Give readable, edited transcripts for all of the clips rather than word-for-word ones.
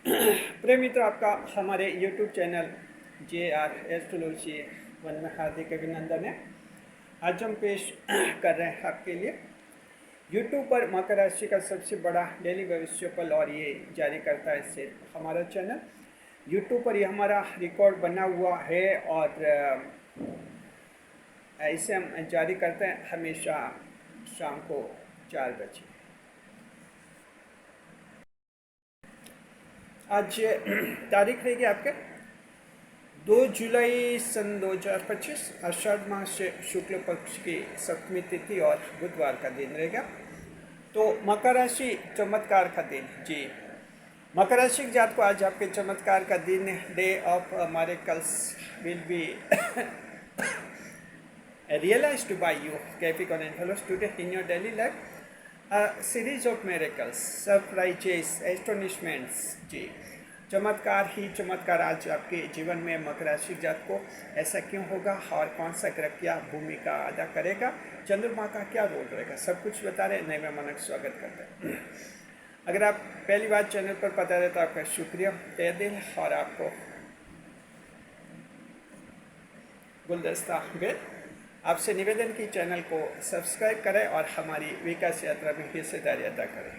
प्रिय मित्र, आपका हमारे YouTube channel JR astrology one में हार्दिक अभिनंदन है। आज हम पेश कर रहे हैं आपके लिए YouTube पर मकर राशि का सबसे बड़ा डेली भविष्यफल, और ये जारी करता है सिर्फ हमारा चैनल। YouTube पर ये हमारा रिकॉर्ड बना हुआ है और इसे हम जारी करते हैं हमेशा शाम को 4 बजे। आज तारीख रहेगी आपके 2 जुलाई सन 2025, आषाढ़ मास से शुक्ल पक्ष की सप्तमी तिथि और बुधवार का दिन रहेगा। तो मकर राशि चमत्कार का दिन जी। मकर राशि के जात को आज आपके चमत्कार का दिन, day of miracles will be realized by you Capricorn and fellows today in your daily life. A series of miracles, surprises, astonishments जी। चमत्कार ही चमत्कार आज आपके जीवन में मकर राशि जात को ऐसा क्यों होगा और कौन सा ग्रह क्या भूमिका अदा करेगा, चंद्रमा का क्या रोल रहेगा, सब कुछ बता रहे। नए मेहमानों का स्वागत करते हैं। अगर आप पहली बार चैनल पर पता रहे तो आपका शुक्रिया तहे दिल, और आपको गुलदस्ता बेल आपसे निवेदन की चैनल को सब्सक्राइब करें और हमारी विकास यात्रा में हिस्सेदारी अदा करें।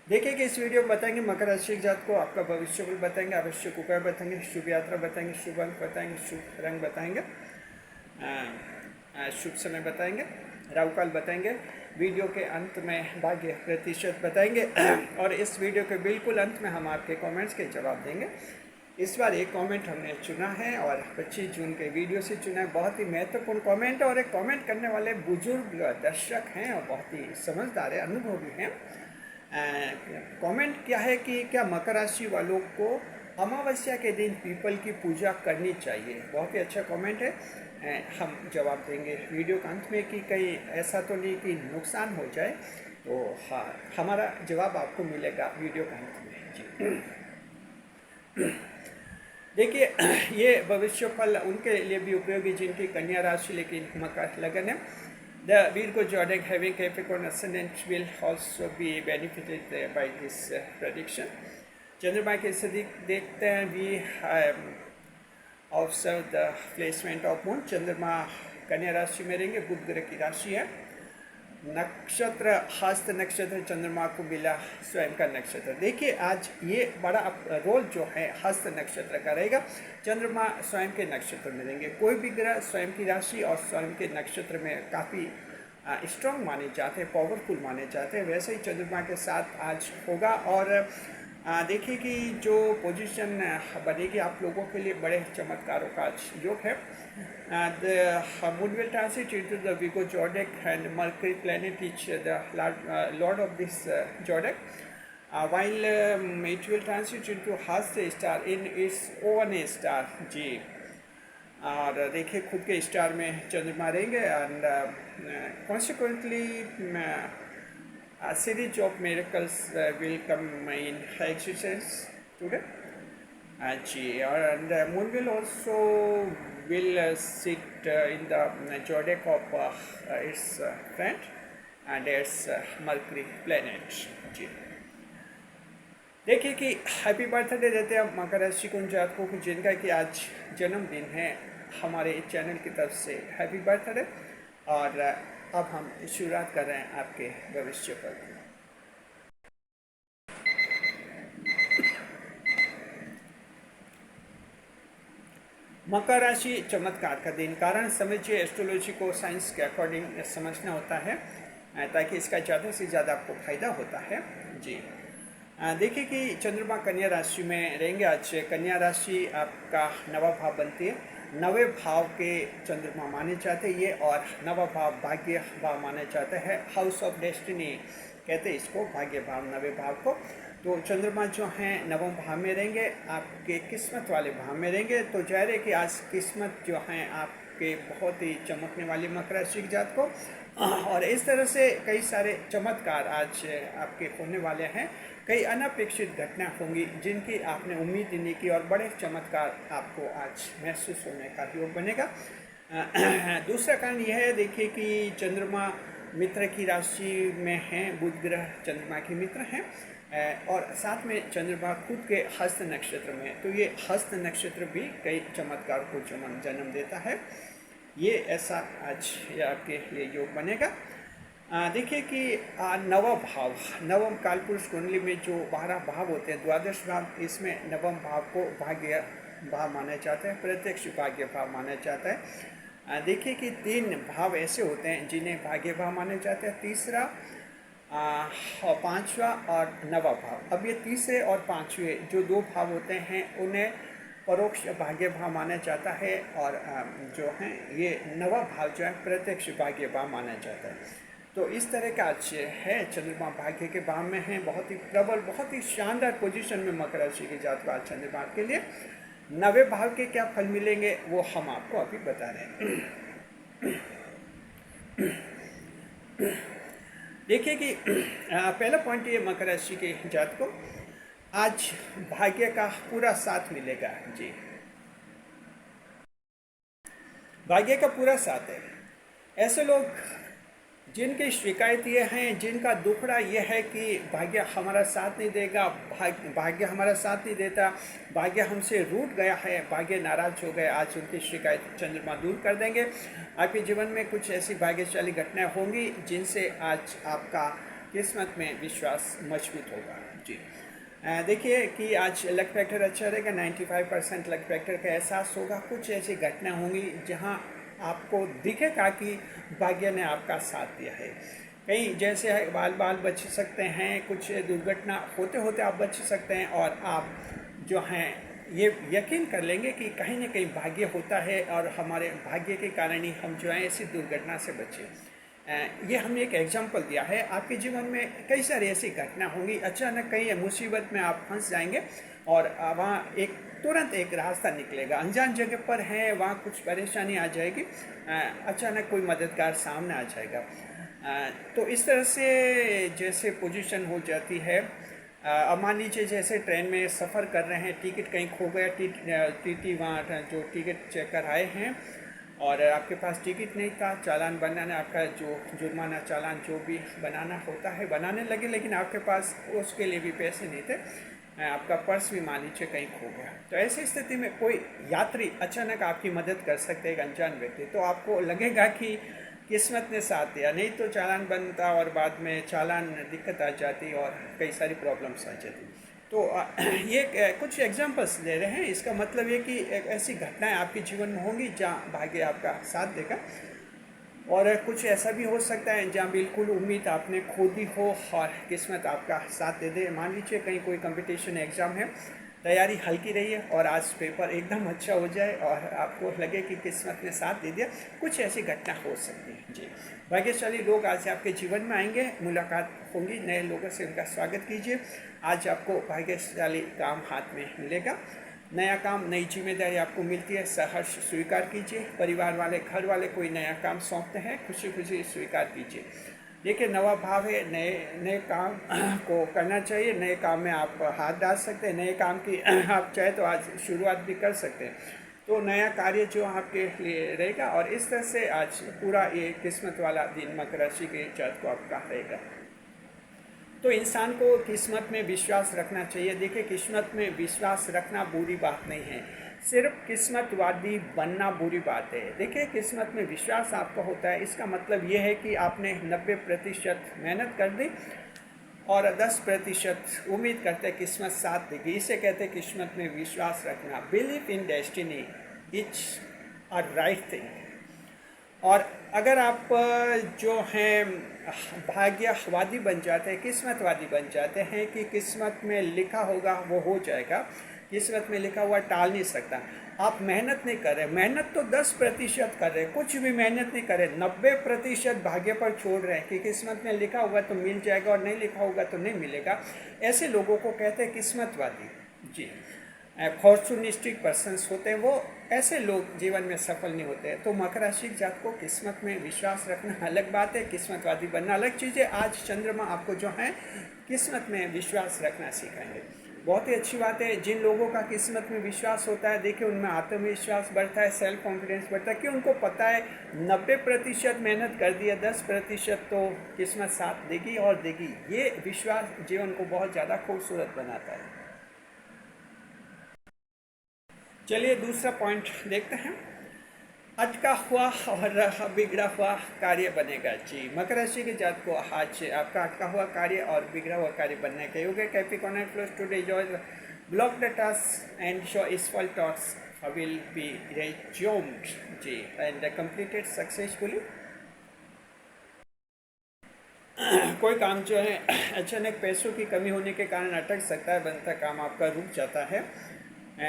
देखिए कि इस वीडियो में बताएंगे मकर राशि जात को आपका भविष्यफल बताएंगे, आवश्यक उपाय बताएंगे, शुभ यात्रा बताएंगे, शुभ अंक बताएंगे, शुभ रंग बताएंगे, शुभ समय बताएंगे, राहुकाल बताएंगे। वीडियो के अंत में भाग्य प्रतिशत बताएंगे और इस वीडियो के बिल्कुल अंत में हम आपके कमेंट्स के जवाब देंगे। इस बार एक कमेंट हमने चुना है और 25 जून के वीडियो से चुना है। बहुत ही महत्वपूर्ण कमेंट, और एक कमेंट करने वाले बुजुर्ग दर्शक हैं और बहुत ही समझदार है, अनुभवी हैं। कमेंट क्या है कि क्या मकर राशि वालों को अमावस्या के दिन पीपल की पूजा करनी चाहिए। बहुत ही अच्छा कमेंट है। हम जवाब देंगे वीडियो के अंत में कि कहीं ऐसा तो नहीं कि नुकसान हो जाए, तो हाँ, हमारा जवाब आपको मिलेगा वीडियो के अंत में जी। देखिए, ये भविष्यफल उनके लिए भी उपयोगी जिनकी कन्या राशि लेकिन मकर लगन है। The Virgo zodiac having Capricorn ascendant will also be benefited by this prediction. चंद्रमा के स्थिति देखते हैं। We observe the placement of moon. चंद्रमा कन्या राशि में रहेंगे, बुध ग्रह की राशि है। नक्षत्र हस्त नक्षत्र चंद्रमा को मिला स्वयं का नक्षत्र। देखिए, आज ये बड़ा रोल जो है हस्त नक्षत्र का रहेगा। चंद्रमा स्वयं के नक्षत्र में रहेंगे। कोई भी ग्रह स्वयं की राशि और स्वयं के नक्षत्र में काफ़ी स्ट्रॉन्ग माने जाते हैं, पावरफुल माने जाते हैं। वैसे ही चंद्रमा के साथ आज होगा। और देखिए कि जो पोजीशन बनेगी आप लोगों के लिए बड़े चमत्कारों का आज योग है। The moon will transit into the Virgo zodiac, and Mercury planet is the lord of this zodiac. While it will transit into Hasta star in its own star जी। और देखिए खुद के स्टार में चंद्रमा रहेंगे। And consequently a series of miracles will come in existence today जी। and moon will also sit in the zodiac of its friend and its Mercury planet जी। देखिए कि हैप्पी बर्थडे देते हैं मकर राशि को उन जातकों को जिनका कि आज जन्मदिन है। हमारे चैनल की तरफ से हैप्पी बर्थडे। और अब हम शुरुआत कर रहे हैं आपके भविष्य पर। मकर राशि चमत्कार का दिन। कारण समझिए, एस्ट्रोलॉजी को साइंस के अकॉर्डिंग समझना होता है ताकि इसका ज़्यादा से ज़्यादा आपको फायदा होता है जी। देखिए कि चंद्रमा कन्या राशि में रहेंगे। आज कन्या राशि आपका नवा भाव बनती है। नवे भाव के चंद्रमा माने जाते हैं ये, और नवा भाव भाग्य भाव माने जाते हैं। हाउस ऑफ डेस्टिनी कहते हैं इसको, भाग्य भाव नवे भाव को। तो चंद्रमा जो हैं नवम भाव में रहेंगे, आपके किस्मत वाले भाव में रहेंगे। तो जाहिर है कि आज किस्मत जो हैं आपके बहुत ही चमकने वाली मकर राशि की जात को, और इस तरह से कई सारे चमत्कार आज आपके होने वाले हैं। कई अनपेक्षित घटना होंगी जिनकी आपने उम्मीद नहीं की, और बड़े चमत्कार आपको आज महसूस होने का योग बनेगा। दूसरा कारण यह है, देखिए कि चंद्रमा मित्र की राशि में हैं, बुध ग्रह चंद्रमा के मित्र हैं और साथ में चंद्रमा खुद के हस्त नक्षत्र में है। तो ये हस्त नक्षत्र भी कई चमत्कार को जन्म देता है। ये ऐसा आज ये आपके लिए योग बनेगा। देखिए कि नवम कालपुरुष कुंडली में जो 12 भाव होते हैं, द्वादश भाव, इसमें नवम भाव को भाग्य भाव माना जाता है, प्रत्यक्ष भाग्य भाव माना जाता है। देखिए कि 3 भाव ऐसे होते हैं जिन्हें भाग्य भाव माना जाता है, तीसरा और पांचवा और नवा भाव। अब ये तीसरे और पांचवें जो 2 भाव होते हैं उन्हें परोक्ष भाग्य भाव माना जाता है और जो है ये नवा भाव जो है प्रत्यक्ष भाग्य भाव माना जाता है। तो इस तरह का आज है, चंद्रमा भाग्य के भाव में है, बहुत ही प्रबल, बहुत ही शानदार पोजीशन में मकर राशि के जातक आज चंद्रमा के लिए। 9वें भाव के क्या फल मिलेंगे वो हम आपको अभी बता रहे हैं। देखिए कि पहला पॉइंट ये मकर राशि के जातकों को आज भाग्य का पूरा साथ मिलेगा जी, भाग्य का पूरा साथ है। ऐसे लोग जिनकी शिकायत ये हैं, जिनका दुखड़ा ये है कि भाग्य हमारा साथ नहीं देगा, भाग्य हमारा साथ नहीं देता, भाग्य हमसे रूठ गया है, भाग्य नाराज हो गए, आज उनकी शिकायत चंद्रमा दूर कर देंगे। आपके जीवन में कुछ ऐसी भाग्यशाली घटनाएं होंगी जिनसे आज आपका किस्मत में विश्वास मजबूत होगा जी। देखिए कि आज लक फैक्टर अच्छा रहेगा, 95% लक फैक्टर का एहसास होगा। कुछ ऐसी घटना होंगी जहां आपको दिखेगा कि भाग्य ने आपका साथ दिया है। कहीं जैसे बाल बच सकते हैं, कुछ दुर्घटना होते होते आप बच सकते हैं और आप जो हैं ये यकीन कर लेंगे कि कहीं ना कहीं भाग्य होता है और हमारे भाग्य के कारण ही हम जो है ऐसी दुर्घटना से बचे। ये हमने एक एग्जाम्पल दिया है। आपके जीवन में कई सारी ऐसी घटना होंगी, अचानक कहीं मुसीबत में आप फंस जाएंगे और वहाँ तुरंत एक रास्ता निकलेगा। अनजान जगह पर है, वहाँ कुछ परेशानी आ जाएगी, अचानक कोई मददगार सामने आ जाएगा। तो इस तरह से जैसे पोजीशन हो जाती है। अब मान लीजिए जैसे ट्रेन में सफ़र कर रहे हैं, टिकट कहीं खो गया, टीटी वहाँ जो टिकट चेक कर आए हैं और आपके पास टिकट नहीं था, चालान बनाना, आपका जो जुर्माना चालान जो भी बनाना होता है बनाने लगे, लेकिन आपके पास उसके लिए भी पैसे नहीं थे, आपका पर्स भी मान लीजिए कहीं खो गया। तो ऐसी स्थिति में कोई यात्री अचानक आपकी मदद कर सकते हैं, एक अनजान व्यक्ति, तो आपको लगेगा कि किस्मत ने साथ दिया, नहीं तो चालान बनता और बाद में चालान दिक्कत आ जाती और कई सारी प्रॉब्लम्स आ जाती। तो ये कुछ एग्जांपल्स दे रहे हैं। इसका मतलब ये कि एक ऐसी घटनाएं आपके जीवन में होंगी जहां भाग्य आपका साथ देगा और कुछ ऐसा भी हो सकता है जहां बिल्कुल उम्मीद आपने खो दी हो और किस्मत आपका साथ दे दे। मान लीजिए कहीं कोई कंपटीशन एग्ज़ाम है, तैयारी हल्की रही है और आज पेपर एकदम अच्छा हो जाए और आपको लगे कि किस्मत ने साथ दे दिया। कुछ ऐसी घटना हो सकती है जी। भाग्यशाली लोग आज आपके जीवन में आएंगे, मुलाकात होंगी, नए लोगों से उनका स्वागत कीजिए। आज आपको भाग्यशाली काम हाथ में मिलेगा, नया काम, नई जिम्मेदारी आपको मिलती है, सहर्ष स्वीकार कीजिए। परिवार वाले, घर वाले कोई नया काम सौंपते हैं, खुशी खुशी स्वीकार कीजिए। देखिए नवा भाव है, नए काम को करना चाहिए, नए काम में आप हाथ डाल सकते हैं, नए काम की आप चाहे तो आज शुरुआत भी कर सकते हैं। तो नया कार्य जो आपके लिए रहेगा और इस तरह से आज पूरा ये किस्मत वाला दिन मकर राशि के जातक को आपका रहेगा। तो इंसान को किस्मत में विश्वास रखना चाहिए। देखिए किस्मत में विश्वास रखना बुरी बात नहीं है, सिर्फ किस्मतवादी बनना बुरी बात है। देखिए किस्मत में विश्वास आपका होता है, इसका मतलब ये है कि आपने 90% मेहनत कर दी और 10% उम्मीद करते हैं किस्मत साथ देगी। इसे कहते हैं किस्मत में विश्वास रखना। Believe in destiny, it's a right thing. और अगर आप जो हैं भाग्यवादी बन जाते हैं, किस्मतवादी बन जाते हैं कि किस्मत में लिखा होगा वो हो जाएगा, किस्मत में लिखा हुआ टाल नहीं सकता। आप मेहनत नहीं कर रहे, मेहनत तो 10% कर रहे, कुछ भी मेहनत नहीं कर रहे, 90% भाग्य पर छोड़ रहे हैं कि किस्मत में लिखा होगा तो मिल जाएगा और नहीं लिखा होगा तो नहीं मिलेगा। ऐसे लोगों को कहते हैं किस्मतवादी जी। फॉर्चुनिस्टिक पर्सन्स होते हैं वो, ऐसे लोग जीवन में सफल नहीं होते हैं। तो मकर राशि जात को किस्मत में विश्वास रखना अलग बात है, किस्मतवादी बनना अलग चीज़ है। आज चंद्रमा आपको जो है किस्मत में विश्वास रखना सिखाएंगे। बहुत ही अच्छी बात है। जिन लोगों का किस्मत में विश्वास होता है, देखिए उनमें आत्मविश्वास बढ़ता है, सेल्फ कॉन्फिडेंस बढ़ता है, कि उनको पता है 90% मेहनत कर दी है, 10% तो किस्मत साथ देगी और देगी। ये विश्वास जीवन को बहुत ज़्यादा खूबसूरत बनाता है। चलिए दूसरा पॉइंट देखते हैं। अटका हुआ और बिगड़ा हुआ कार्य बनेगा। जी, मकर राशि के जात को आज आपका अटका हुआ कार्य और बिगड़ा हुआ कार्य बनने के योग है। Capricorn fellows today joy block the task and show useful talks will be resumed जी एंड कंप्लीटेड सक्सेसफुली। कोई काम जो है अचानक पैसों की कमी होने के कारण अटक सकता है, बनता काम आपका रुक जाता है।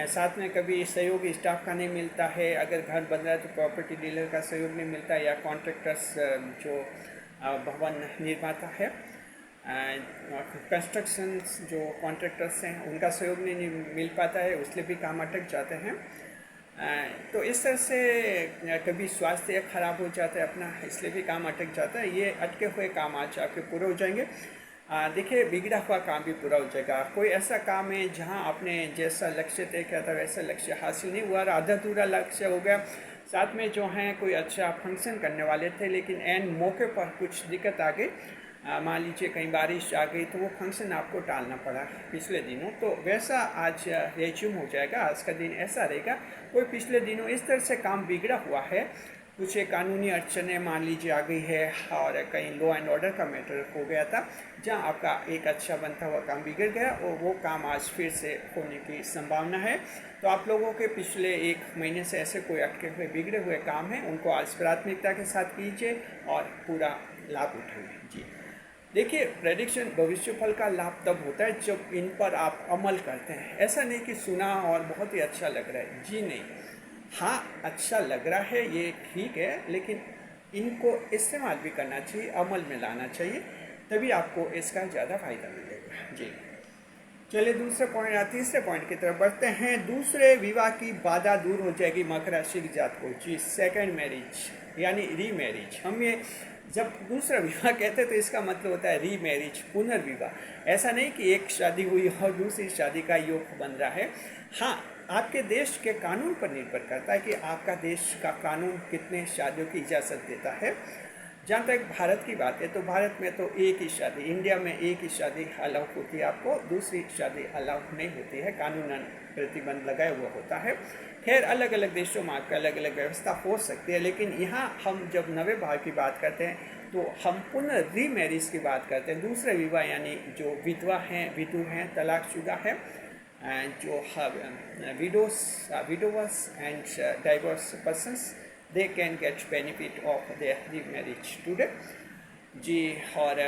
साथ में कभी सहयोगी स्टाफ का नहीं मिलता है। अगर घर बन रहा है तो प्रॉपर्टी डीलर का सहयोग नहीं मिलता, या कॉन्ट्रैक्टर्स जो भवन निर्माता है, कंस्ट्रक्शन जो कॉन्ट्रैक्टर्स हैं उनका सहयोग नहीं मिल पाता है, उसलिए भी काम अटक जाते हैं। तो इस तरह से कभी स्वास्थ्य खराब हो जाता है अपना, इसलिए भी काम अटक जाता है। ये अटके हुए काम आज आपके पूरे हो जाएंगे। देखिए बिगड़ा हुआ काम भी पूरा हो जाएगा। कोई ऐसा काम है जहां आपने जैसा लक्ष्य तय किया था वैसा लक्ष्य हासिल नहीं हुआ, आधा अधूरा लक्ष्य हो गया। साथ में जो है कोई अच्छा फंक्शन करने वाले थे, लेकिन एन मौके पर कुछ दिक्कत आ गई। मान लीजिए कहीं बारिश आ गई तो वो फंक्शन आपको टालना पड़ा पिछले दिनों, तो वैसा आज रेज्यूम हो जाएगा। आज का दिन ऐसा रहेगा। कोई पिछले दिनों इस तरह से काम बिगड़ा हुआ है, कुछ एक कानूनी अड़चने मान लीजिए आ गई है, और कहीं लॉ एंड ऑर्डर का मैटर हो गया था, जहां आपका एक अच्छा बनता हुआ काम बिगड़ गया, और वो काम आज फिर से होने की संभावना है। तो आप लोगों के पिछले एक महीने से ऐसे कोई अटके हुए बिगड़े हुए काम हैं, उनको आज प्राथमिकता के साथ कीजिए और पूरा लाभ उठाइए। जी, देखिए प्रेडिक्शन भविष्य फल का लाभ तब होता है जब इन पर आप अमल करते हैं। ऐसा नहीं कि सुना और बहुत ही अच्छा लग रहा है, जी नहीं। हाँ, अच्छा लग रहा है ये ठीक है, लेकिन इनको इस्तेमाल भी करना चाहिए, अमल में लाना चाहिए, तभी आपको इसका ज़्यादा फायदा मिलेगा। जी, चलिए दूसरे पॉइंट या तीसरे पॉइंट की तरफ बढ़ते हैं। दूसरे विवाह की बाधा दूर हो जाएगी मकर राशि की जात को। जी, सेकंड मैरिज यानी रीमैरिज। हम ये जब दूसरा विवाह कहते हैं तो इसका मतलब होता है रीमैरिज, पुनर्विवाह। ऐसा नहीं कि एक शादी हुई और दूसरी शादी का योग बन रहा है। हाँ, आपके देश के कानून पर निर्भर करता है कि आपका देश का कानून कितने शादियों की इजाज़त देता है। जहाँ तक भारत की बात है तो भारत में तो एक ही शादी, इंडिया में एक ही शादी अलाउ होती है, आपको दूसरी शादी अलाउ नहीं होती है, कानूनन प्रतिबंध लगाया हुआ होता है। खैर अलग अलग देशों में आपका अलग अलग व्यवस्था हो सकती है, लेकिन यहाँ हम जब नवे भाव की बात करते हैं तो हम पुनः रीमैरिज की बात करते हैं। दूसरे विवाह यानी जो विधवा हैं, विधु हैं, तलाकशुदा है, जो widowers and divorce persons, they can get benefit of their remarriage today। जी, और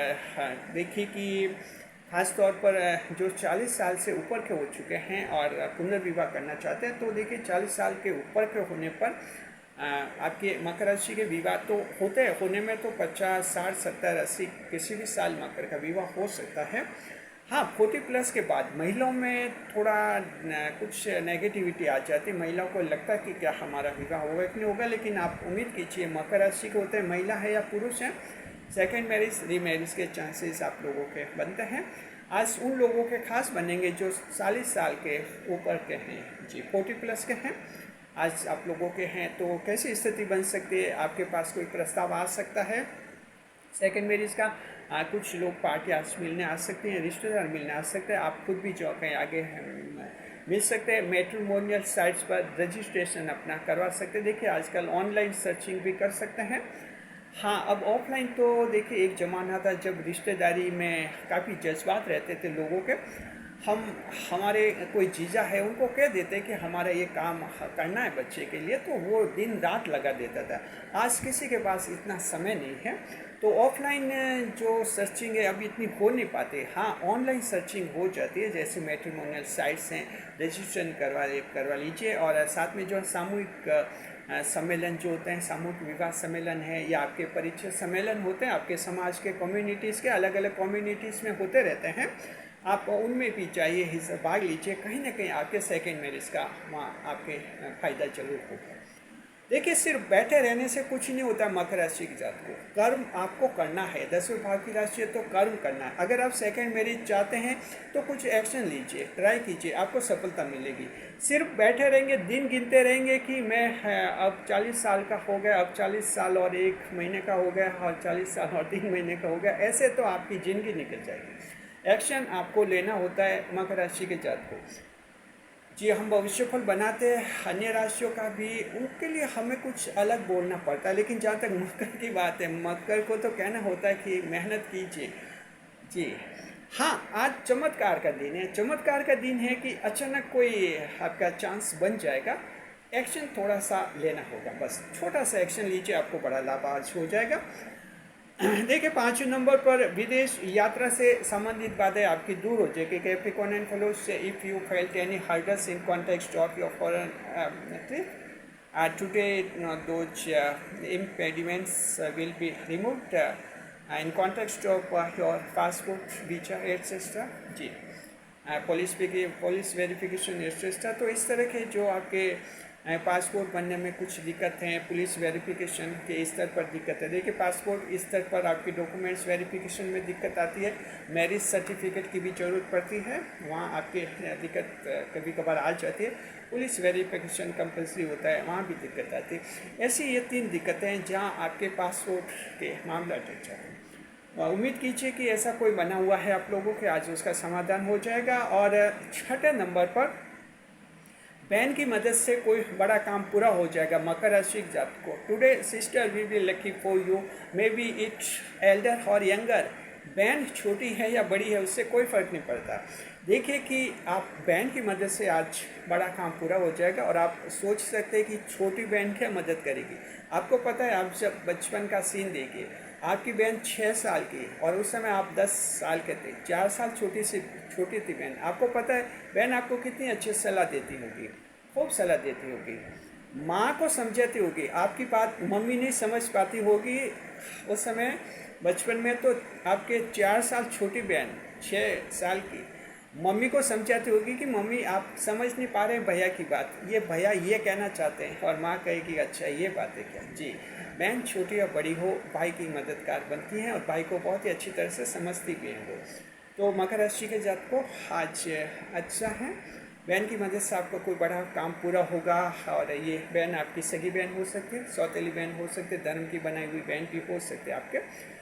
देखिए कि ख़ास तौर पर जो 40 साल से ऊपर के हो चुके हैं और पुनर्विवाह करना चाहते हैं, तो देखिए 40 साल के ऊपर के होने पर आपके मकर राशि के विवाह तो होते हैं, होने में तो 50, 60, 70, 80 किसी भी साल मकर का विवाह हो सकता है। हाँ, 40+ के बाद महिलाओं में थोड़ा कुछ नेगेटिविटी आ जाती है। महिलाओं को लगता है कि क्या हमारा विवाह होगा कि नहीं होगा, लेकिन आप उम्मीद कीजिए मकर राशि के होते हैं, महिला है या पुरुष है, सेकंड मैरिज रीमैरिज के चांसेस आप लोगों के बनते हैं। आज उन लोगों के खास बनेंगे जो 40 साल के ऊपर के हैं। जी, 40+ के हैं आज आप लोगों के हैं, तो कैसी स्थिति बन सकती है, आपके पास कोई प्रस्ताव आ सकता है सेकंड मैरिज का। कुछ लोग पार्टी आज मिलने आ सकते हैं, रिश्तेदार मिलने आ सकते हैं, आप खुद भी जो कहीं आगे मिल सकते हैं। मैट्रिमोनियल साइट्स पर रजिस्ट्रेशन अपना करवा सकते हैं। देखिए आजकल ऑनलाइन सर्चिंग भी कर सकते हैं। हाँ, अब ऑफलाइन तो देखिए एक ज़माना था जब रिश्तेदारी में काफ़ी जज्बात रहते थे लोगों के। हमारे कोई जीजा है उनको कह देते कि हमारा ये काम करना है बच्चे के लिए, तो वो दिन रात लगा देता था। आज किसी के पास इतना समय नहीं है, तो ऑफलाइन जो सर्चिंग है अभी इतनी हो नहीं पाती। हाँ, ऑनलाइन सर्चिंग हो जाती है, जैसे मैट्रिमोनियल साइट्स हैं, रजिस्ट्रेशन करवा लीजिए। और साथ में जो सामूहिक सम्मेलन जो होते हैं, सामूहिक विवाह सम्मेलन है या आपके परिचय सम्मेलन होते हैं, आपके समाज के कम्युनिटीज़ के अलग अलग कम्युनिटीज़ में होते रहते हैं, आप उनमें भी जाइए, हिस्सा भाग लीजिए। कहीं ना कहीं आपके सेकंड मैरिज का वहाँ आपके फ़ायदा जरूर होगा। देखिए, सिर्फ बैठे रहने से कुछ नहीं होता। मकर राशि की जात को कर्म आपको करना है। 10वें भाव की राशि है तो कर्म करना है। अगर आप सेकंड मैरिज चाहते हैं तो कुछ एक्शन लीजिए, ट्राई कीजिए, आपको सफलता मिलेगी। सिर्फ बैठे रहेंगे, दिन गिनते रहेंगे कि मैं अब 40 साल का हो गया, अब 40 साल और 1 महीने का हो गया, और 40 साल और 3 महीने का हो गया, ऐसे तो आपकी ज़िंदगी निकल जाएगी। एक्शन आपको लेना होता है मकर राशि के जात को। जी, हम भविष्यफल बनाते हैं अन्य राशियों का भी, उनके लिए हमें कुछ अलग बोलना पड़ता है। लेकिन जहाँ तक मकर की बात है, मकर को तो कहना होता है कि मेहनत कीजिए। जी हाँ, आज चमत्कार का दिन है। चमत्कार का दिन है कि अचानक कोई आपका चांस बन जाएगा। एक्शन थोड़ा सा लेना होगा, बस छोटा सा एक्शन लीजिए, आपको बड़ा लाभ आज हो जाएगा। देखिए, 5वें नंबर पर विदेश यात्रा से संबंधित बातें आपकी दूर हो जाएगी। कैप्रिकॉर्न एंड फेलोज से if you felt any hurdles in context of your foreign trip today, those impediments will be removed in context of your passport, visa, etc. जी, पुलिस वेरिफिकेशन एक्सेट्रा। तो इस तरह के जो आपके पासपोर्ट बनने में कुछ दिक्कत हैं, पुलिस वेरिफिकेशन के स्तर पर दिक्कत है। देखिए, पासपोर्ट स्तर पर आपके डॉक्यूमेंट्स वेरिफिकेशन में दिक्कत आती है। मैरिज सर्टिफिकेट की भी ज़रूरत पड़ती है, वहाँ आपके दिक्कत कभी कभार आ जाती है। पुलिस वेरिफिकेशन कंपल्सरी होता है, वहाँ भी दिक्कत आती है। ऐसी ये 3 दिक्कतें हैं जहाँ आपके पासपोर्ट के मामला अटक जाते हैं। उम्मीद कीजिए कि ऐसा कोई बना हुआ है आप लोगों के, आज उसका समाधान हो जाएगा। और 6ठे नंबर पर बहन की मदद से कोई बड़ा काम पूरा हो जाएगा मकर राशि जात को। Today sister we be lucky for you, may be it elder और यंगर। बहन छोटी है या बड़ी है उससे कोई फ़र्क नहीं पड़ता। देखिए कि आप बहन की मदद से आज बड़ा काम पूरा हो जाएगा। और आप सोच सकते हैं कि छोटी बहन क्या मदद करेगी। आपको पता है, आप जब बचपन का सीन देखिए, आपकी बहन 6 साल की और उस समय आप 10 साल के थे, 4 साल छोटी थी बहन। आपको पता है बहन आपको कितनी अच्छी सलाह देती होगी, खूब सलाह देती होगी, माँ को समझाती होगी। आपकी बात मम्मी नहीं समझ पाती होगी उस समय बचपन में, तो आपके 4 साल छोटी बहन 6 साल की मम्मी को समझाती होगी कि मम्मी आप समझ नहीं पा रहे हैं भैया की बात, ये भैया ये कहना चाहते हैं। और माँ कहेगी अच्छा ये बात है क्या। जी, बहन छोटी या बड़ी हो, भाई की मददगार बनती हैं और भाई को बहुत ही अच्छी तरह से समझती भी हैं वो। तो मकर राशि के जात को आज अच्छा है। बहन की मदद से आपका कोई बड़ा काम पूरा होगा। और ये बहन आपकी सगी बहन हो सकती है, सौतेली बहन हो सकती है, धर्म की बनाई हुई बहन भी हो सकती है, आपके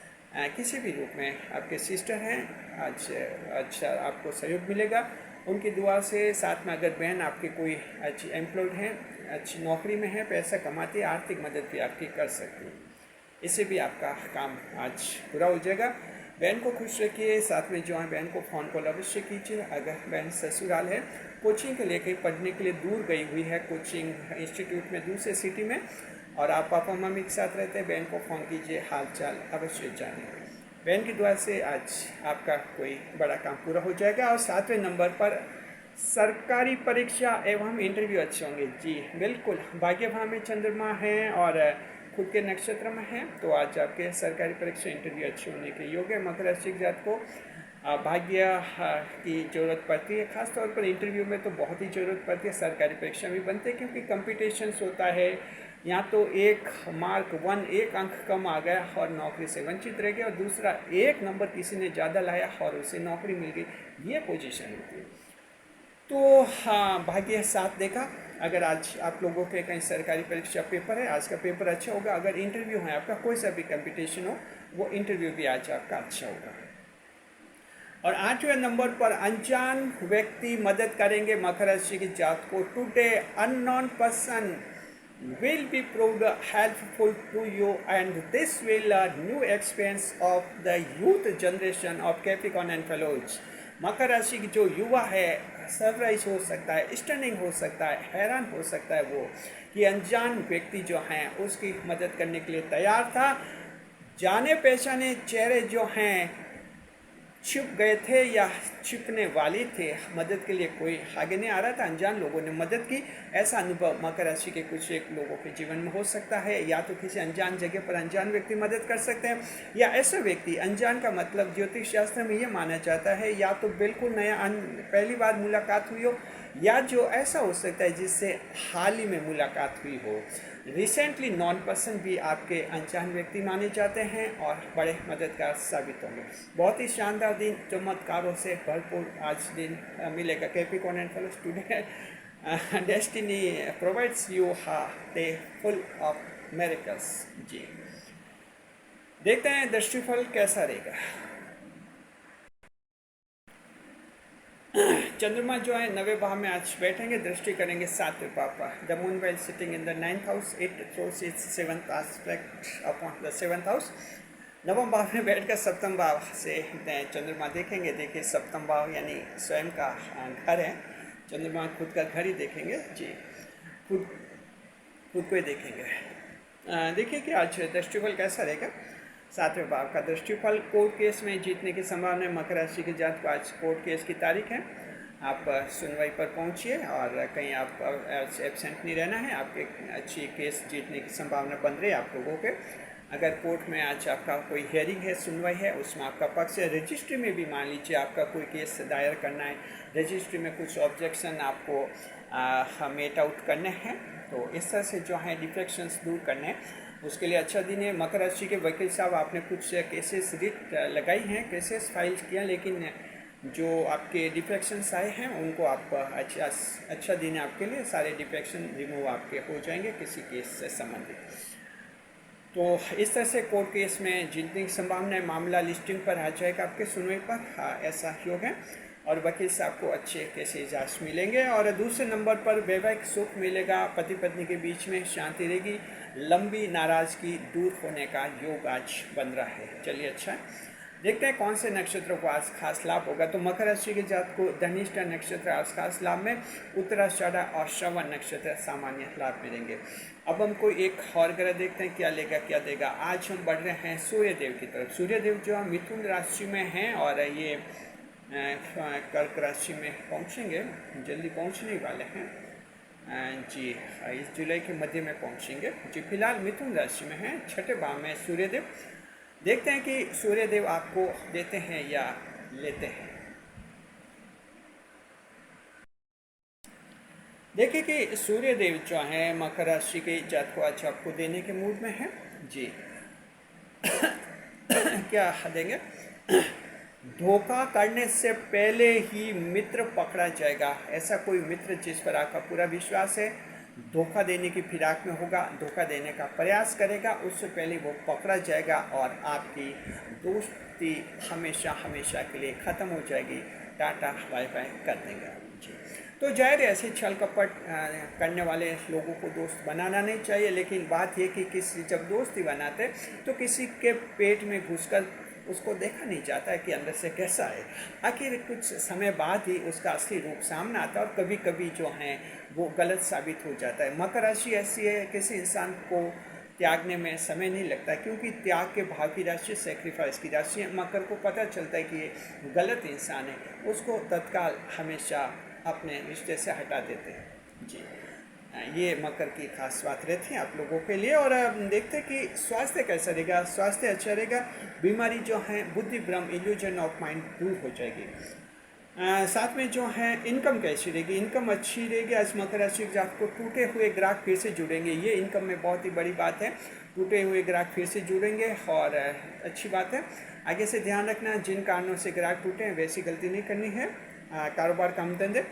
किसी भी रूप में आपके सिस्टर हैं। आज अच्छा आपको सहयोग मिलेगा उनकी दुआ से। साथ में अगर बहन आपकी कोई अच्छी एम्प्लॉयड हैं, अच्छी नौकरी में है, पैसा कमाती है, आर्थिक मदद भी आपकी कर सकती है, इससे भी आपका काम आज पूरा हो जाएगा। बहन को खुश रखिए। साथ में जो है बहन को फ़ोन कॉल अवश्य कीजिए। अगर बहन ससुराल है, कोचिंग के लेके पढ़ने के लिए दूर गई हुई है, कोचिंग इंस्टीट्यूट में दूसरे सिटी में, और आप पापा मम्मी के साथ रहते हैं, बहन को फ़ोन कीजिए, हाल चाल अवश्य जानें। बहन की दुआ से आज आपका कोई बड़ा काम पूरा हो जाएगा। और 7वें नंबर पर सरकारी परीक्षा एवं इंटरव्यू अच्छे होंगे। जी बिल्कुल, भाग्य भाव में चंद्रमा है और खुद के नक्षत्र में है, तो आज आपके सरकारी परीक्षा इंटरव्यू अच्छे होने के योग है। मकर राशि जात को भाग्य की ज़रूरत पड़ती है, खास तौर पर इंटरव्यू में तो बहुत ही ज़रूरत पड़ती है। सरकारी परीक्षा भी बनते हैं क्योंकि कंपटीशंस होता है। यहाँ तो एक अंक कम आ गया और नौकरी से वंचित रह गया, और दूसरा 1 नंबर किसी ने ज़्यादा लाया और उसे नौकरी मिल गई, ये पोजीशन होती है। तो हाँ, भाग्य साथ देगा। अगर आज आप लोगों के कहीं सरकारी परीक्षा पेपर है, आज का पेपर अच्छा होगा। अगर इंटरव्यू है आपका, कोई सा भी कंपटीशन हो, वो इंटरव्यू भी आज आपका अच्छा होगा। और 8वें नंबर पर अनजान व्यक्ति मदद करेंगे मकर राशि की जात को। Today unknown person will be proved helpful to you, and this will new experience of the youth generation of Capricorn and fellows। मकर राशि की जो युवा है, सरप्राइज हो सकता है, स्टनिंग हो सकता है, हैरान हो सकता है वो कि अनजान व्यक्ति जो हैं उसकी मदद करने के लिए तैयार था। जाने पहचाने चेहरे जो हैं छिप गए थे या छिपने वाली थे, मदद के लिए कोई आगे नहीं आ रहा था, अनजान लोगों ने मदद की। ऐसा अनुभव मकर राशि के कुछ एक लोगों के जीवन में हो सकता है। या तो किसी अनजान जगह पर अनजान व्यक्ति मदद कर सकते हैं, या ऐसा व्यक्ति, अनजान का मतलब ज्योतिष शास्त्र में ये माना जाता है या तो बिल्कुल नया पहली बार मुलाकात हुई हो, या जो ऐसा हो सकता है जिससे हाल ही में मुलाकात हुई हो। रिसेंटली नॉन पर्सन भी आपके अनजान व्यक्ति माने जाते हैं और बड़े मददगार साबित होंगे। बहुत ही शानदार दिन, चमत्कारों से भरपूर आज दिन मिलेगा Capricorn and fellows today. Destiny provides you day full of miracles. जी, देखते हैं दृष्टिफल कैसा रहेगा। चंद्रमा जो है 9वें भाव में आज बैठेंगे, दृष्टि करेंगे 7वें भाव पर। The moon while sitting in the 9th house, it throws its 7th aspect upon the 7th house. 9वें भाव में बैठकर 7वें भाव से चंद्रमा देखेंगे। देखिए 7वें भाव यानी स्वयं का घर है। चंद्रमा खुद का घर ही देखेंगे। जी, खुद को ही देखेंगे। देखिए कि आज दृष्टिफल कैसा रहेगा। 7वें भाव का दृष्टिफल, कोर्ट केस में जीतने की संभावना है। मकर राशि के जातक को आज कोर्ट केस की तारीख है। आप सुनवाई पर पहुंचिए और कहीं आप एब्सेंट नहीं रहना है। आपके अच्छी केस जीतने की संभावना बन रही है आप लोगों के। अगर कोर्ट में आज आपका कोई हियरिंग है, सुनवाई है, उसमें आपका पक्ष है। रजिस्ट्री में भी मान लीजिए आपका कोई केस दायर करना है, रजिस्ट्री में कुछ ऑब्जेक्शन आपको मेट आउट करने हैं, तो इस तरह से जो है डिफेक्शंस दूर करने हैं, उसके लिए अच्छा दिन है। मकर राशि के वकील साहब, आपने कुछ केसेस रिट लगाई हैं, केसेस फाइल किया, लेकिन जो आपके डिफेक्शंस आए हैं उनको आप अच्छा दिन है आपके लिए। सारे डिफेक्शन रिमूव आपके हो जाएंगे किसी केस से संबंधित। तो इस तरह से कोर्ट केस में जीतने की संभावना है। मामला लिस्टिंग पर आ जाएगा आपके सुनवाई पर। ऐसा योग है और वकील साहब को अच्छे केसेज आज मिलेंगे। और दूसरे नंबर पर वैवाहिक सुख मिलेगा। पति पत्नी के बीच में शांति रहेगी। लंबी नाराजगी दूर होने का योग आज बन रहा है। चलिए अच्छा, देखते हैं कौन से नक्षत्रों को आज खास लाभ होगा। तो मकर राशि के जातक को धनिष्ठा नक्षत्र आज खास लाभ में, उत्तराषाढ़ा और श्रवण नक्षत्र सामान्य लाभ मिलेंगे। अब हम कोई एक और ग्रह देखते हैं क्या लेगा क्या देगा। आज हम बढ़ रहे हैं सूर्यदेव की तरफ। सूर्यदेव जो मिथुन राशि में हैं और ये कर्क राशि में पहुंचेंगे, जल्दी पहुंचने वाले हैं। जी, इस जुलाई के मध्य में पहुंचेंगे। जी, फिलहाल मिथुन राशि में हैं, 6ठे भाव में सूर्यदेव। देखते हैं कि सूर्यदेव आपको देते हैं या लेते हैं। देखिए कि सूर्यदेव जो है मकर राशि के जातक को आज आपको देने के मूड में है। जी क्या देंगे। धोखा करने से पहले ही मित्र पकड़ा जाएगा। ऐसा कोई मित्र जिस पर आपका पूरा विश्वास है, धोखा देने की फिराक में होगा, धोखा देने का प्रयास करेगा, उससे पहले वो पकड़ा जाएगा और आपकी दोस्ती हमेशा हमेशा के लिए ख़त्म हो जाएगी। टाटा बाय बाय कर देंगे जी। तो जाहिर ऐसे छल कपट करने वाले लोगों को दोस्त बनाना नहीं चाहिए। लेकिन बात यह कि किसी जब दोस्ती बनाते तो किसी के पेट में घुसकर उसको देखा नहीं जाता है कि अंदर से कैसा है। आखिर कुछ समय बाद ही उसका असली रूप सामने आता है और कभी कभी जो है वो गलत साबित हो जाता है। मकर राशि ऐसी है, किसी इंसान को त्यागने में समय नहीं लगता, क्योंकि त्याग के भाव की राशि, सेक्रीफाइस की राशि है। मकर को पता चलता है कि ये गलत इंसान है, उसको तत्काल हमेशा अपने रिश्ते से हटा देते हैं जी। ये मकर की खास बात रहती है आप लोगों के लिए। और देखते हैं कि स्वास्थ्य कैसा रहेगा। स्वास्थ्य अच्छा रहेगा। बीमारी जो है, बुद्धि भ्रम, इल्यूजन ऑफ माइंड दूर हो जाएगी। साथ में जो है इनकम कैसी रहेगी। इनकम अच्छी रहेगी। आज मकर राशि के जातक को टूटे हुए ग्राहक फिर से जुड़ेंगे। ये इनकम में बहुत ही बड़ी बात है। टूटे हुए ग्राहक फिर से जुड़ेंगे और अच्छी बात है। आगे से ध्यान रखना, जिन कारणों से ग्राहक टूटे हैं वैसी गलती नहीं करनी है। कारोबार काम धंधे।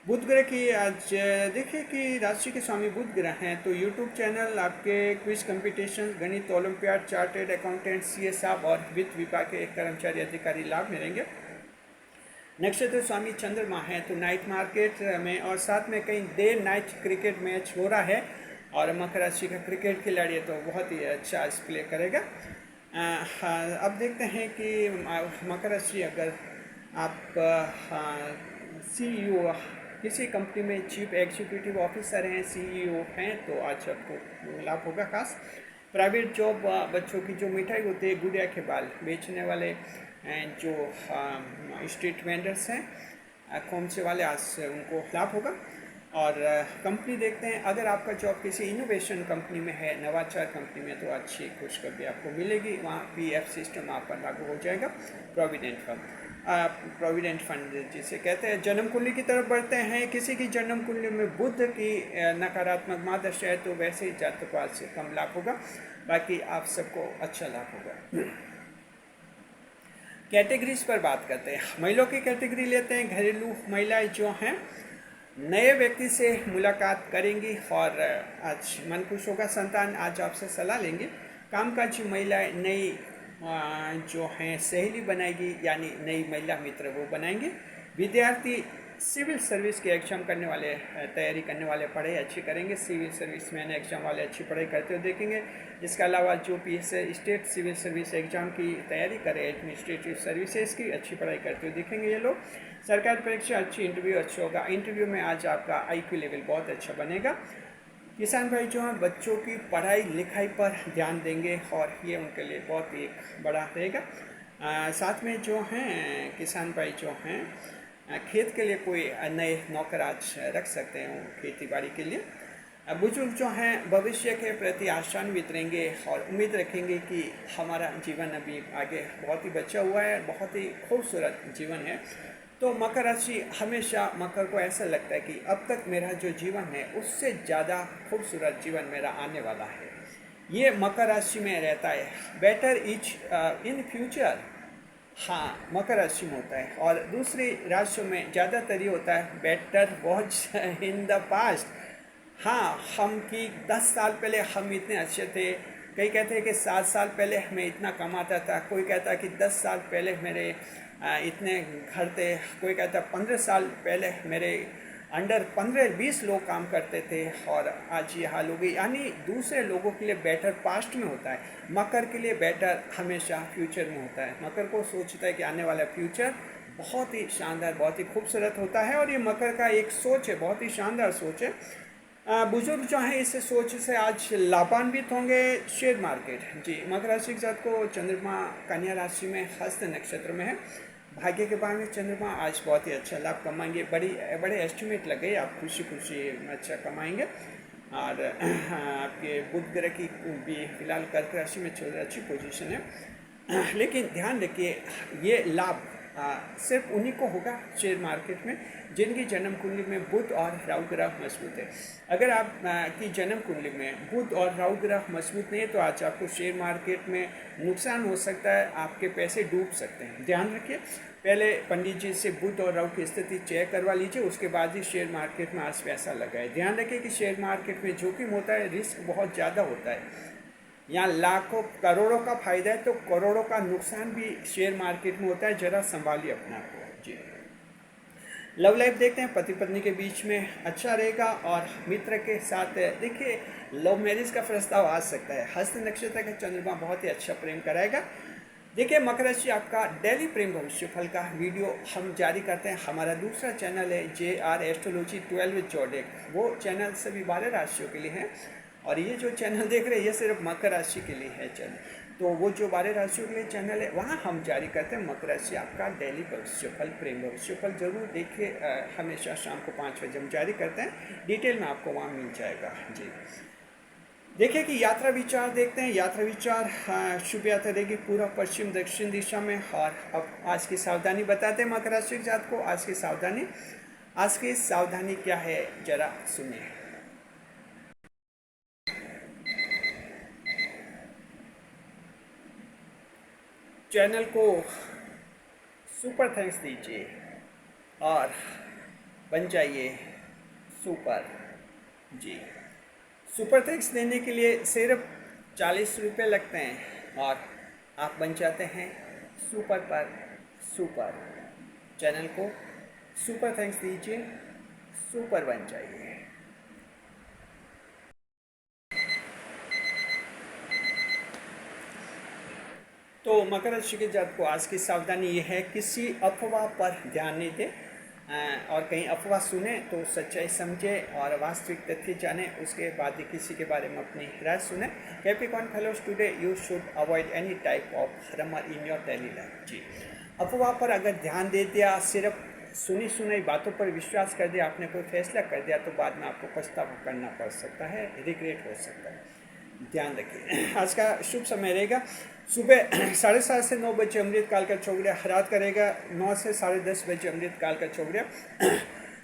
बुध ग्रह की आज देखिए कि राशि के स्वामी बुध ग्रह हैं, तो यूट्यूब चैनल, आपके क्विज कंपटीशन, गणित ओलंपियाड, चार्टेड अकाउंटेंट, सीए साहब और वित्त विभाग के कर्मचारी अधिकारी लाभ मिलेंगे। नक्षत्र स्वामी चंद्रमा है, तो नाइट मार्केट में और साथ में कहीं डे नाइट क्रिकेट मैच हो रहा है और मकर राशि का क्रिकेट खिलाड़ी है तो बहुत ही अच्छा प्ले करेगा। अब देखते हैं कि मकर राशि, अगर आप CEO किसी कंपनी में चीफ एग्जीक्यूटिव ऑफिसर हैं, CEO हैं, तो आज आपको लाभ होगा खास। प्राइवेट जॉब, बच्चों की जो मिठाई होती है, गुड़िया के बाल बेचने वाले जो स्ट्रीट वेंडर्स हैं, खोमचे वाले, आज उनको लाभ होगा। और कंपनी देखते हैं, अगर आपका जॉब किसी इनोवेशन कंपनी में है, नवाचार कंपनी में, तो अच्छी खुशखबरी आपको मिलेगी। वहाँ PF सिस्टम आप पर लागू हो जाएगा, प्रोविडेंट फंड। प्रोविडेंट फंड जिसे कहते हैं। जन्म कुंडली की तरफ बढ़ते हैं। किसी की जन्म कुंडली में बुध की नकारात्मक महादशा है तो वैसे ही जातकवाद से कम लाभ होगा, बाकी आप सबको अच्छा लाभ होगा। कैटेगरीज पर बात करते हैं। महिलाओं की कैटेगरी लेते हैं। घरेलू महिलाएं जो हैं नए व्यक्ति से मुलाकात करेंगी और आज मन खुश होगा। संतान आज आपसे सलाह लेंगे। कामकाजी महिलाएं नई जो हैं सहेली बनाएगी, यानी नई महिला मित्र वो बनाएंगे। विद्यार्थी सिविल सर्विस के एग्जाम करने वाले, तैयारी करने वाले पढ़ाई अच्छी करेंगे। सिविल सर्विस में एग्जाम वाले अच्छी पढ़ाई करते हुए देखेंगे। इसके अलावा जो PS state civil service exam की तैयारी करें, एडमिनिस्ट्रेटिव सर्विसेज की अच्छी पढ़ाई करते हुए दिखेंगे ये लोग। सरकारी परीक्षा अच्छी, इंटरव्यू अच्छा होगा। इंटरव्यू में आज आपका IQ लेवल बहुत अच्छा बनेगा। किसान भाई जो हैं बच्चों की पढ़ाई लिखाई पर ध्यान देंगे और ये उनके लिए बहुत ही बड़ा रहेगा। साथ में जो हैं किसान भाई जो हैं खेत के लिए कोई नए नौकर आज रख सकते हैं खेती बाड़ी के लिए। बुजुर्ग जो हैं भविष्य के प्रति आशान्वित रहेंगे और उम्मीद रखेंगे कि हमारा जीवन अभी आगे बहुत ही बचा हुआ है, बहुत ही खूबसूरत जीवन है। तो मकर राशि हमेशा, मकर को ऐसा लगता है कि अब तक मेरा जो जीवन है उससे ज़्यादा खूबसूरत जीवन मेरा आने वाला है। ये मकर राशि में रहता है। बेटर इज इन फ्यूचर, हाँ मकर राशि में होता है। और दूसरी राशियों में ज़्यादातर ये होता है better watch in the past. हाँ, हम कि 10 साल पहले हम इतने अच्छे थे। कई कहते हैं कि 7 साल पहले मैं इतना कमाता था। कोई कहता है कि 10 साल पहले मेरे इतने घर थे। कोई कहता है 15 साल पहले मेरे अंडर 15-20 लोग काम करते थे और आज ये हाल हो गई। यानी दूसरे लोगों के लिए बेटर पास्ट में होता है, मकर के लिए बेटर हमेशा फ्यूचर में होता है। मकर को सोचता है कि आने वाला फ्यूचर बहुत ही शानदार, बहुत ही खूबसूरत होता है और ये मकर का एक सोच है, बहुत ही शानदार सोच है। बुजुर्ग जो हैं इस सोच से आज लाभान्वित होंगे। शेयर मार्केट जी, मकर राशि के साथ को चंद्रमा कन्या राशि में हस्त नक्षत्र में है। भाग्य के बारे में चंद्रमा आज बहुत ही अच्छा लाभ कमाएंगे। बड़े एस्टिमेट लगे, आप खुशी खुशी अच्छा कमाएंगे। और आपके बुध ग्रह की भी फिलहाल कर्क राशि में चल रही अच्छी पोजीशन है। लेकिन ध्यान रखिए ये लाभ सिर्फ उन्हीं को होगा शेयर मार्केट में जिनकी जन्म कुंडली में बुध और राहु ग्रह मजबूत है। अगर आप की जन्म कुंडली में बुध और राहु ग्रह मजबूत नहीं है तो आज आपको शेयर मार्केट में नुकसान हो सकता है, आपके पैसे डूब सकते हैं। ध्यान रखिए, पहले पंडित जी से बुध और राहु की स्थिति चेक करवा लीजिए, उसके बाद ही शेयर मार्केट में आज पैसा लगाए। ध्यान रखिए कि शेयर मार्केट में जोखिम होता है, रिस्क बहुत ज़्यादा होता है। यहाँ लाखों करोड़ों का फायदा है तो करोड़ों का नुकसान भी शेयर मार्केट में होता है। जरा संभालिए अपने आप को जी। लव लाइफ देखते हैं, पति पत्नी के बीच में अच्छा रहेगा और मित्र के साथ देखिए लव मैरिज का प्रस्ताव आ सकता है। हस्त नक्षत्र का चंद्रमा बहुत ही अच्छा प्रेम कराएगा। देखिए मकर राशि आपका डेली प्रेम भविष्य फल का वीडियो हम जारी करते हैं। हमारा दूसरा चैनल है JR एस्ट्रोलॉजी 12 विद जोडेक, वो चैनल सभी 12 राशियों के लिए है और ये जो चैनल देख रहे हैं ये सिर्फ मकर राशि के लिए है चैनल। तो वो जो 12 राशियों के लिए चैनल है वहाँ हम जारी करते हैं मकर राशि आपका डेली भविष्यफल, प्रेम भविष्यफल जरूर देखिए। हमेशा शाम को 5 बजे हम जारी करते हैं, डिटेल में आपको वहाँ मिल जाएगा जी। देखिए कि यात्रा विचार देखते हैं। यात्रा विचार शुभ यात्रा रहेगी पूर्व पश्चिम दक्षिण दिशा में। और अब आज की सावधानी बताते हैं मकर राशि के जात को। आज की सावधानी क्या है जरा सुनिए। चैनल को सुपर थैंक्स दीजिए और बन जाइए सुपर जी। सुपर थैंक्स देने के लिए सिर्फ 40 रुपये लगते हैं और आप बन जाते हैं सुपर पर सुपर। चैनल को सुपर थैंक्स दीजिए, सुपर बन जाइए। तो मकर राशि के जातक को आज की सावधानी ये है, किसी अफवाह पर ध्यान नहीं दें और कहीं अफवाह सुने तो सच्चाई समझे और वास्तविक तथ्य जाने, उसके बाद ही किसी के बारे में अपनी राय सुने। Capricorn fellows today you should avoid any type of rumour in your daily life जी। अफवाह पर अगर ध्यान दे दिया, सिर्फ सुनी सुनाई बातों पर विश्वास कर दिया, आपने कोई फैसला कर दिया तो बाद में आपको पछतावा करना पड़ सकता है, रिग्रेट हो सकता है। ध्यान रखिए। आज का शुभ समय रहेगा सुबह 7:30 से 9 बजे अमृत काल का चौगड़िया हरात करेगा, 9 से 10:30 बजे अमृत काल का चौगड़िया।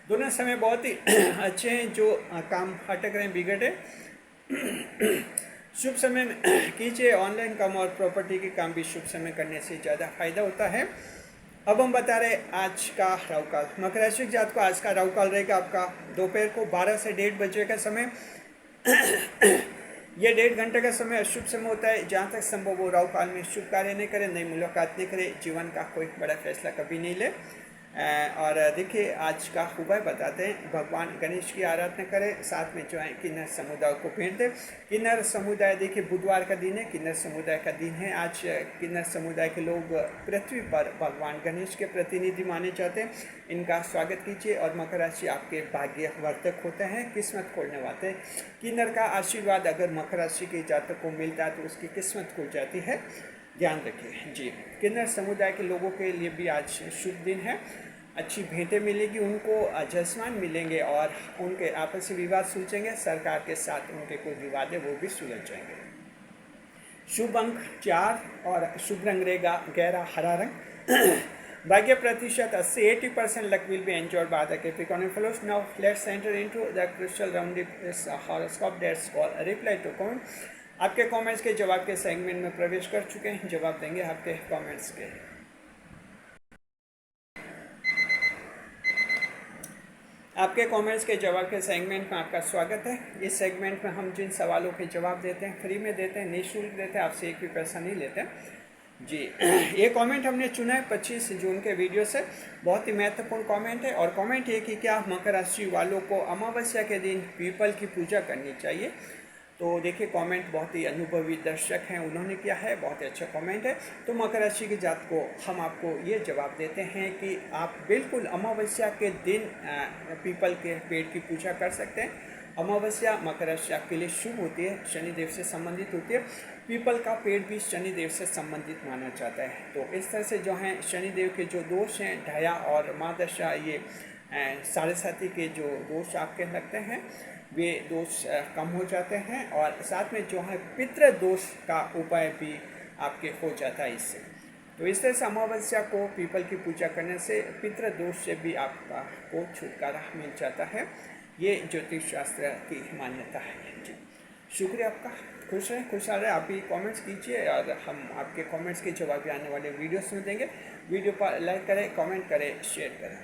दोनों समय बहुत ही अच्छे हैं, जो काम अटक रहे हैं बिगड़े शुभ समय में कीजिए। ऑनलाइन काम और प्रॉपर्टी के काम भी शुभ समय करने से ज़्यादा फायदा होता है। अब हम बता रहे आज का राहु काल। मकर राशि के जात को आज का राहु काल रहेगा आपका दोपहर को 12 से 1:30 बजे का समय। ये 1.5 घंटे का समय अशुभ समय होता है। जहाँ तक संभव हो राहु काल में शुभ कार्य नहीं करें, नई मुलाकात नहीं करें, जीवन का कोई बड़ा फैसला कभी नहीं ले। और देखिए आज का उपाय बताते हैं। भगवान गणेश की आराधना करें, साथ में जो है किन्नर समुदाय को भेंट दें। किन्नर समुदाय देखिए बुधवार का दिन है, किन्नर समुदाय का दिन है आज। किन्नर समुदाय के लोग पृथ्वी पर भगवान गणेश के प्रतिनिधि माने जाते हैं, इनका स्वागत कीजिए। और मकर राशि आपके भाग्यवर्धक होते हैं, किस्मत खोलने वाले हैं। किन्नर का आशीर्वाद अगर मकर राशि के जातक को मिलता है तो उसकी किस्मत खुल जाती है, ध्यान रखिए जी। किन्नर समुदाय के लोगों के लिए भी आज शुभ दिन है, अच्छी भेंटें मिलेगी उनको, जजमान मिलेंगे और उनके आपसी विवाद सुलझेंगे। सरकार के साथ उनके कोई विवाद है वो भी सुलझ जाएंगे। शुभ अंक 4 और शुभ रंग रहेगा गहरा हरा रंग। भाग्य प्रतिशत 80-80% luck will be enjoyed by the Capricorn fellows. Now let's enter into the crucial round horoscope that's called reply to comment. आपके कमेंट्स के जवाब के सेगमेंट में प्रवेश कर चुके हैं, जवाब देंगे आपके कमेंट्स के। आपके कमेंट्स के जवाब के सेगमेंट में आपका स्वागत है। इस सेगमेंट में हम जिन सवालों के जवाब देते हैं फ्री में देते हैं, निःशुल्क देते हैं, आपसे एक भी पैसा नहीं लेते जी। ये कमेंट हमने चुना है 25 जून के वीडियो से, बहुत ही महत्वपूर्ण कमेंट है। और कमेंट ये कि क्या मकर राशि वालों को अमावस्या के दिन पीपल की पूजा करनी चाहिए। तो देखिए कमेंट बहुत ही अनुभवी दर्शक हैं उन्होंने किया है, बहुत ही अच्छा कमेंट है। तो मकर राशि की जात को हम आपको ये जवाब देते हैं कि आप बिल्कुल अमावस्या के दिन पीपल के पेड़ की पूजा कर सकते हैं। अमावस्या मकर राशि के लिए शुभ होती है, शनिदेव से संबंधित होती है। पीपल का पेड़ भी शनिदेव से संबंधित माना जाता है। तो इस तरह से जो हैं शनिदेव के जो दोष हैं ढाया और महादशा, ये 7.5 के जो दोष आपके लगते हैं वे दोष कम हो जाते हैं। और साथ में जो है पितृ दोष का उपाय भी आपके हो जाता है इससे। तो इस तरह से अमावस्या को पीपल की पूजा करने से पितृ दोष से भी आपका को छुटकारा मिल जाता है। ये ज्योतिष शास्त्र की मान्यता है जी। शुक्रिया आपका, खुश रहें, खुशहाल रहें। आप भी कमेंट्स कीजिए और हम आपके कमेंट्स के जवाब आने वाले वीडियोस में देंगे। वीडियो पर लाइक करें, कमेंट करें, शेयर करें।